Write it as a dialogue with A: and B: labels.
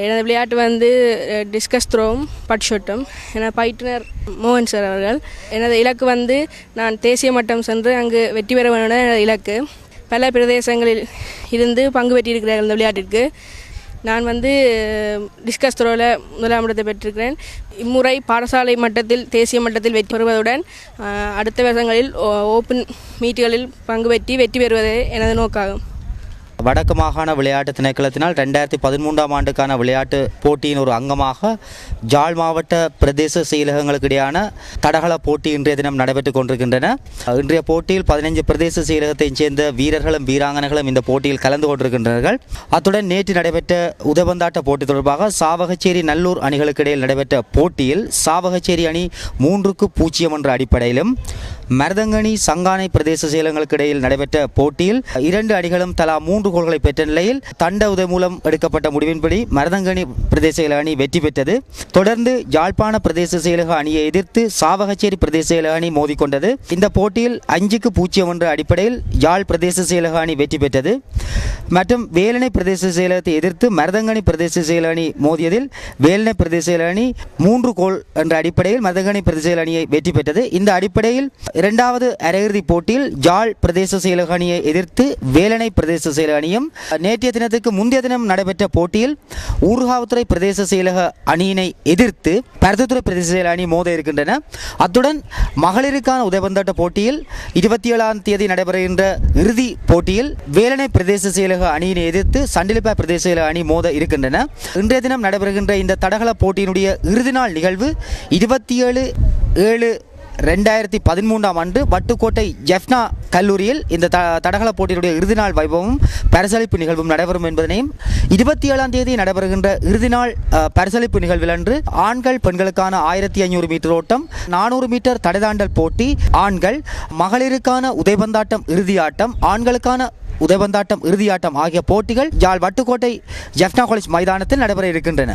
A: எனது விளையாட்டு வந்து டிஸ்கஸ் த்ரோவும் பட்ஷோட்டும். எனது பயிற்றுனர் மோகன் சார் அவர்கள். எனது இலக்கு வந்து நான் தேசிய மட்டம் சென்று அங்கு வெற்றி பெற வேண்டும் எனது இலக்கு. பல பிரதேசங்களில் இருந்து பங்கு பெற்றிருக்கிறேன் இந்த விளையாட்டிற்கு. நான் வந்து டிஸ்கஸ் த்ரோவில் முதலாம் இடத்தை பெற்றிருக்கிறேன். இம்முறை பாடசாலை மட்டத்தில் தேசிய மட்டத்தில் வெற்றி பெறுவதுடன் அடுத்த வருஷங்களில் ஓப்பன் மீட்டுகளில் பங்கு பெற்றி வெற்றி பெறுவதே எனது நோக்காகும்.
B: வடக்கு மாகாண விளையாட்டு திணைக்களத்தினால் 2013ஆம் ஆண்டுக்கான விளையாட்டு போட்டியின் ஒரு அங்கமாக ஜாழ் மாவட்ட பிரதேச செயலகங்களுக்கு இடையான தடகள போட்டி இன்றைய தினம் நடைபெற்றுக் கொண்டிருக்கின்றன. இன்றைய போட்டியில் 15 பிரதேச செயலகத்தைச் சேர்ந்த வீரர்களும் வீராங்கனைகளும் இந்த போட்டியில் கலந்து கொண்டிருக்கின்றார்கள். அத்துடன் நேற்று நடைபெற்ற உதவந்தாட்ட போட்டி தொடர்பாக சாவகச்சேரி நல்லூர் அணிகளுக்கு இடையில் நடைபெற்ற போட்டியில் சாவகச்சேரி அணி 3-0 என்ற அடிப்படையிலும், மருதங்கனி சங்கானை பிரதேச செயலகங்களுக்கு இடையில் நடைபெற்ற போட்டியில் 2 அணிகளும் தலா 3 கோல்களை பெற்ற நிலையில் தண்ட உதவி மூலம் எடுக்கப்பட்ட முடிவின்படி மருதங்கனி பிரதேச செயலக அணி வெற்றி பெற்றது. தொடர்ந்து யாழ்ப்பாண பிரதேச செயலக அணியை எதிர்த்து சாவகச்சேரி பிரதேச செயலக அணி மோதிக்கொண்டது. இந்த போட்டியில் 5-0 என்ற அடிப்படையில் யாழ் பிரதேச செயலக அணி வெற்றி பெற்றது. மற்றும் வேலனை பிரதேச செயலகத்தை எதிர்த்து மருதங்கனி பிரதேச செயலக அணி மோதியதில் வேலனை பிரதேச செயலக அணி 3 கோல் என்ற அடிப்படையில் மருதங்கனி பிரதேச செயலக அணியை வெற்றி பெற்றது. இந்த அடிப்படையில் இரண்டாவது அரையிறுதிப் போட்டியில் யாழ் பிரதேச செயலக அணியை எதிர்த்து வேலனை பிரதேச செயலக அணியும், நேற்றைய தினத்துக்கு முந்தைய தினம் நடைபெற்ற போட்டியில் ஊர்காவத்துறை பிரதேச செயலக அணியினை எதிர்த்து பருத்தித்துறை பிரதேச செயலக அணி மோத இருக்கின்றன. அத்துடன் மகளிருக்கான உதயபந்தாட்ட போட்டியில் 27ஆம் தேதி நடைபெறுகின்ற இறுதி போட்டியில் வேலனை பிரதேச செயலக அணியினை எதிர்த்து சண்டிலிப்பா பிரதேச செயலக அணி மோத இருக்கின்றன. இன்றைய தினம் நடைபெறுகின்ற இந்த தடகள போட்டியினுடைய இறுதி நாள் நிகழ்வு 27/7/2013ஆம் ஆண்டு வட்டுக்கோட்டை ஜெஃப்னா கல்லூரியில் இந்த தடகள போட்டியினுடைய இறுதி நாள் வைபவமும் பரிசளிப்பு நிகழ்வும் நடைபெறும் என்பதனையும், 27ஆம் தேதி நடைபெறுகின்ற இறுதி நாள் பரிசளிப்பு நிகழ்வில் அன்று ஆண்கள் பெண்களுக்கான 1500 மீட்டர் ஓட்டம், 400 மீட்டர் தடைதாண்டல் போட்டி ஆண்கள், மகளிருக்கான உதைபந்தாட்டம் இறுதியாட்டம், ஆண்களுக்கான உதைபந்தாட்டம் இறுதியாட்டம் ஆகிய போட்டிகள் யாழ் வட்டுக்கோட்டை ஜெஃப்னா காலேஜ் மைதானத்தில் நடைபெற இருக்கின்றன.